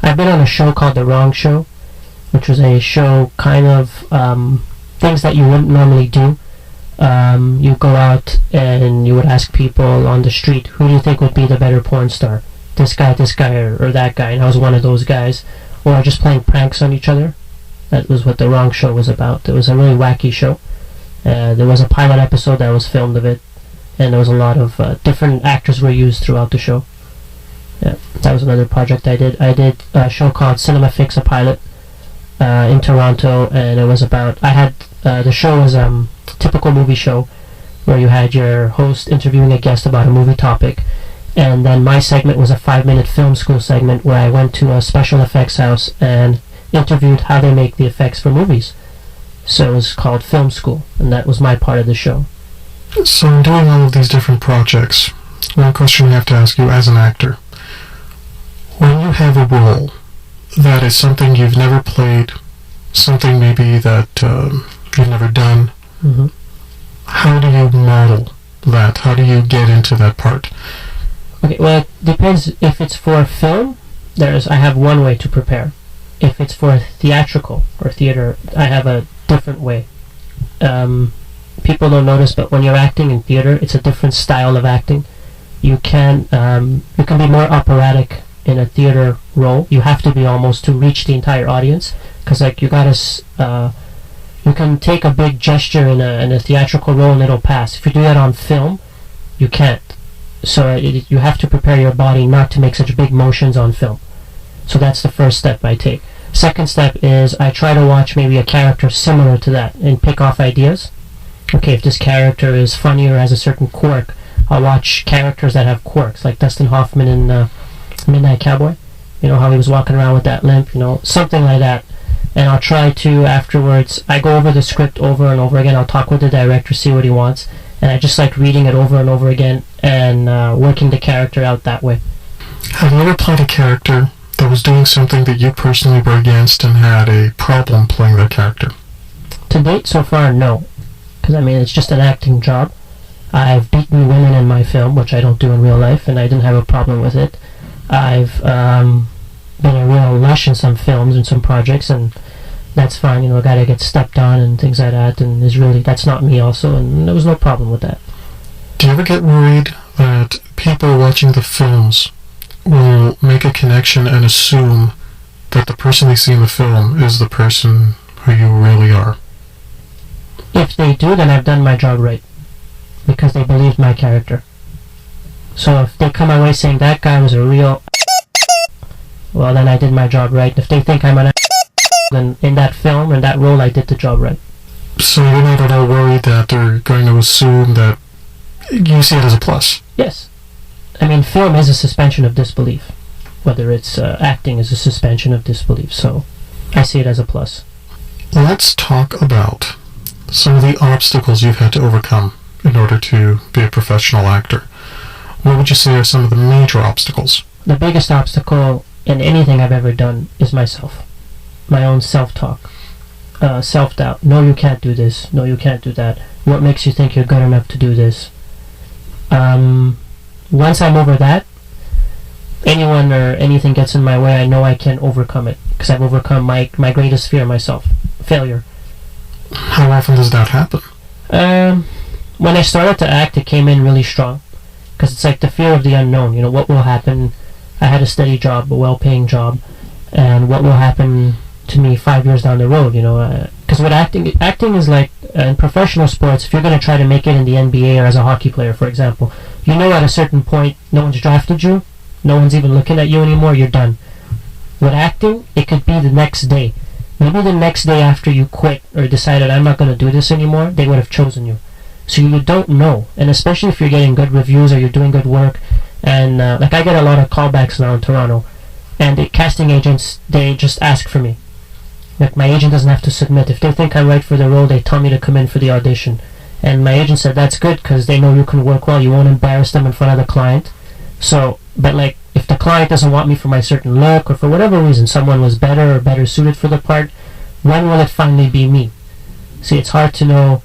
I've been on a show called The Wrong Show, which was a show kind of things that you wouldn't normally do. You go out and you would ask people on the street, who do you think would be the better porn star? This guy, or that guy, and I was one of those guys. Or just playing pranks on each other. That was what The Wrong Show was about. It was a really wacky show. There was a pilot episode that was filmed of it, and there was a lot of different actors were used throughout the show. Yeah, that was another project I did. I did a show called Cinema Fix, a pilot, in Toronto, and it was about, the show was a typical movie show where you had your host interviewing a guest about a movie topic, and then my segment was a 5-minute film school segment where I went to a special effects house and interviewed how they make the effects for movies. So it was called Film School, and that was my part of the show. So in doing all of these different projects, one question we have to ask you as an actor: when you have a role that is something you've never played, something maybe that you've never done, how do you model that? How do you get into that part? Okay, well, it depends. If it's for film, I have one way to prepare. If it's for theatrical or theater, I have a different way. People don't notice, but when you're acting in theater, it's a different style of acting. You can be more operatic in a theater role. You have to be almost to reach the entire audience, because like you can take a big gesture in a theatrical role and it'll pass. If you do that on film, you can't. So you have to prepare your body not to make such big motions on film. So that's the first step I take. Second step is I try to watch maybe a character similar to that and pick off ideas. Okay, if this character is funny or has a certain quirk, I'll watch characters that have quirks, like Dustin Hoffman in Midnight Cowboy. You know, how he was walking around with that limp, something like that. And I'll try to, afterwards, I go over the script over and over again. I'll talk with the director, see what he wants. And I just like reading it over and over again and working the character out that way. Have you ever played a character that was doing something that you personally were against and had a problem playing that character? To date, so far, no. Because, it's just an acting job. I've beaten women in my film, which I don't do in real life, and I didn't have a problem with it. I've been a real lush in some films and some projects, and that's fine. A guy that gets stepped on and things like that, and that's not me also, and there was no problem with that. Do you ever get worried that people watching the films will make a connection and assume that the person they see in the film is the person who you really are? If they do, then I've done my job right, because they believed my character. So if they come away saying that guy was a real well, then I did my job right. If they think I'm an then in that film and that role, I did the job right. So you're not at all worried that they're going to assume that you see it as a plus? Yes. Film is a suspension of disbelief. Whether it's acting is a suspension of disbelief, so I see it as a plus. Let's talk about some of the obstacles you've had to overcome in order to be a professional actor. What would you say are some of the major obstacles? The biggest obstacle in anything I've ever done is myself. My own self-talk. Self-doubt. No, you can't do this. No, you can't do that. What makes you think you're good enough to do this? Once I'm over that, anyone or anything gets in my way, I know I can overcome it. Because I've overcome my greatest fear, myself. Failure. How often does that happen? When I started to act, it came in really strong. Because it's like the fear of the unknown. What will happen? I had a steady job, a well-paying job. And what will happen to me 5 years down the road, because with acting is like in professional sports. If you're going to try to make it in the NBA or as a hockey player, for example, at a certain point no one's drafted you, no one's even looking at you anymore, you're done. With acting, it could be the next day, maybe the next day after you quit or decided I'm not going to do this anymore, they would have chosen you. So you don't know, and especially if you're getting good reviews or you're doing good work, and I get a lot of callbacks now in Toronto, and the casting agents, they just ask for me. Like, my agent doesn't have to submit. If they think I'm right for the role, they tell me to come in for the audition. And my agent said that's good because they know you can work well. You won't embarrass them in front of the client. So, but if the client doesn't want me for my certain look or for whatever reason, someone was better or better suited for the part, when will it finally be me? See, it's hard to know,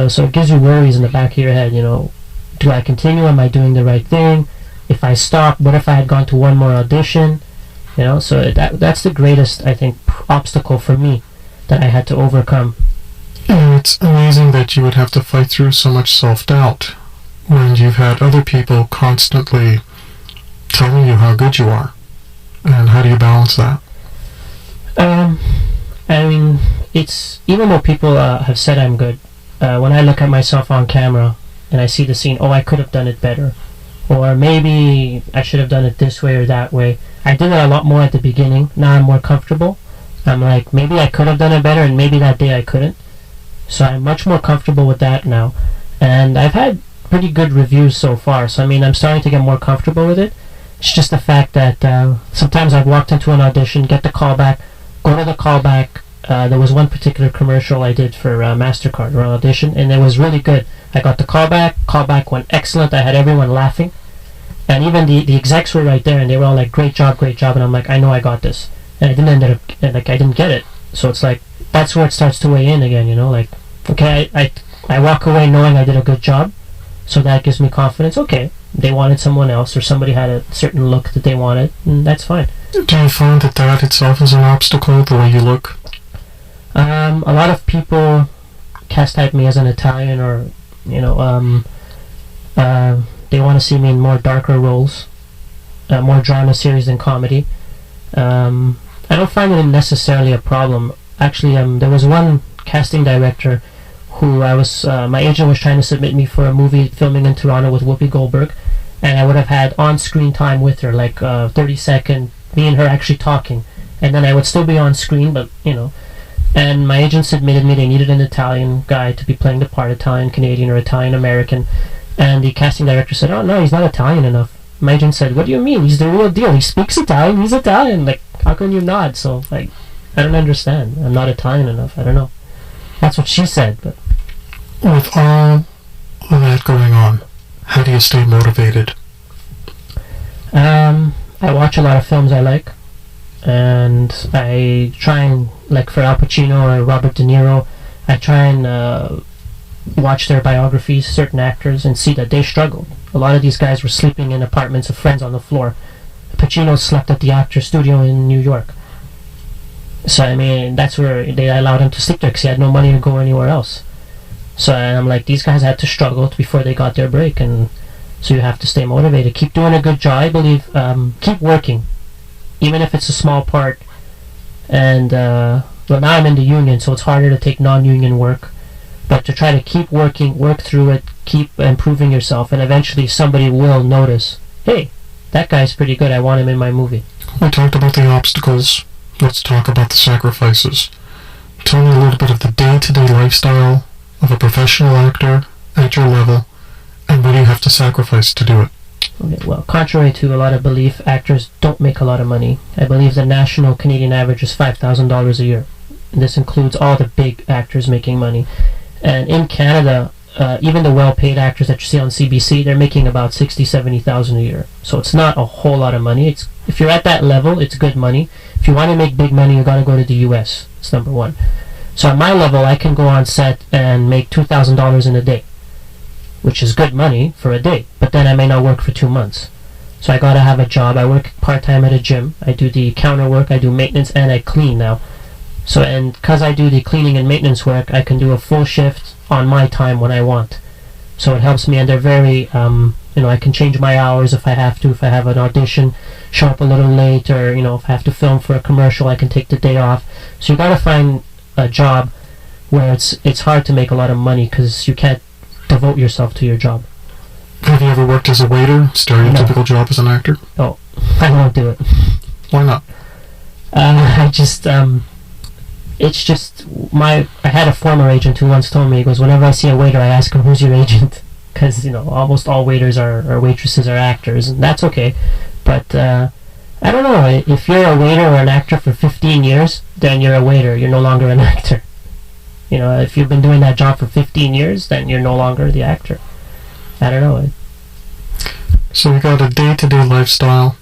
so it gives you worries in the back of your head, do I continue? Am I doing the right thing? If I stop, what if I had gone to one more audition? You know, so that's the greatest, I think, obstacle for me that I had to overcome. And it's amazing that you would have to fight through so much self-doubt when you've had other people constantly telling you how good you are. And how do you balance that? I mean, it's, even though people have said I'm good, when I look at myself on camera and I see the scene, oh, I could have done it better, or maybe I should have done it this way or that way. I did it a lot more at the beginning. Now I'm more comfortable. I'm like, maybe I could have done it better, and maybe that day I couldn't. So I'm much more comfortable with that now. And I've had pretty good reviews so far, so I mean, I'm starting to get more comfortable with it. It's just the fact that sometimes I've walked into an audition, get the callback, go to the callback. There was one particular commercial I did for MasterCard or an audition, and it was really good. I got the callback went excellent, I had everyone laughing. And even the execs were right there, and they were all like, great job, and I'm like, I know I got this. And I didn't end up, like, I didn't get it. So it's like, that's where it starts to weigh in again, you know, like, okay, I walk away knowing I did a good job, so that gives me confidence. Okay, they wanted someone else, or somebody had a certain look that they wanted, and that's fine. Do you find that itself is an obstacle, the way you look? A lot of people cast type me as an Italian, or, you know, they want to see me in more darker roles, more drama series than comedy. I don't find it necessarily a problem. Actually, there was one casting director who my agent was trying to submit me for a movie filming in Toronto with Whoopi Goldberg, and I would have had on-screen time with her, like 30-second, me and her actually talking, and then I would still be on screen, but, you know. And my agent submitted me, they needed an Italian guy to be playing the part, Italian-Canadian or Italian-American, and the casting director said, oh no, he's not Italian enough. My agent said, what do you mean? He's the real deal. He speaks Italian. He's Italian. Like, how can you not? So, like, I don't understand. I'm not Italian enough. I don't know. That's what she said, but... With all of that going on, how do you stay motivated? I watch a lot of films I like, and I try and, like, for Al Pacino or Robert De Niro, I try and watch their biographies, certain actors, and see that they struggled. A lot of these guys were sleeping in apartments of friends on the floor. Pacino slept at the Actra studio in New York. So, I mean, that's where they allowed him to sleep there because he had no money to go anywhere else. So, and I'm like, these guys had to struggle before they got their break, and so you have to stay motivated. Keep doing a good job, I believe. Keep working, even if it's a small part. And, well, now I'm in the union, so it's harder to take non-union work. But to try to keep working, work through it, keep improving yourself, and eventually somebody will notice, hey, that guy's pretty good, I want him in my movie. We talked about the obstacles. Let's talk about the sacrifices. Tell me a little bit of the day-to-day lifestyle of a professional actor at your level, and what do you have to sacrifice to do it? Okay, well, contrary to a lot of belief, actors don't make a lot of money. I believe the national Canadian average is $5,000 a year. And this includes all the big actors making money. And in Canada, even the well-paid actors that you see on CBC, they're making about $60,000-$70,000 a year. So it's not a whole lot of money. If you're at that level, it's good money. If you want to make big money, you got to go to the U.S. It's number one. So at my level, I can go on set and make $2,000 in a day, which is good money for a day. But then I may not work for 2 months. So I got to have a job. I work part-time at a gym. I do the counter work. I do maintenance, and I clean now. So, and because I do the cleaning and maintenance work, I can do a full shift on my time when I want. So it helps me, and they're very, I can change my hours if I have to. If I have an audition, show up a little late, or, if I have to film for a commercial, I can take the day off. So you gotta find a job where it's hard to make a lot of money because you can't devote yourself to your job. Have you ever worked as a waiter? Stereotypical job as an actor? Oh, I won't do it. Why not? It's just I had a former agent who once told me, he goes, whenever I see a waiter, I ask him, who's your agent? Because, almost all waiters or waitresses are actors, and that's okay. But, I don't know, if you're a waiter or an actor for 15 years, then you're a waiter, you're no longer an actor. If you've been doing that job for 15 years, then you're no longer the actor. I don't know. So we got a day-to-day lifestyle,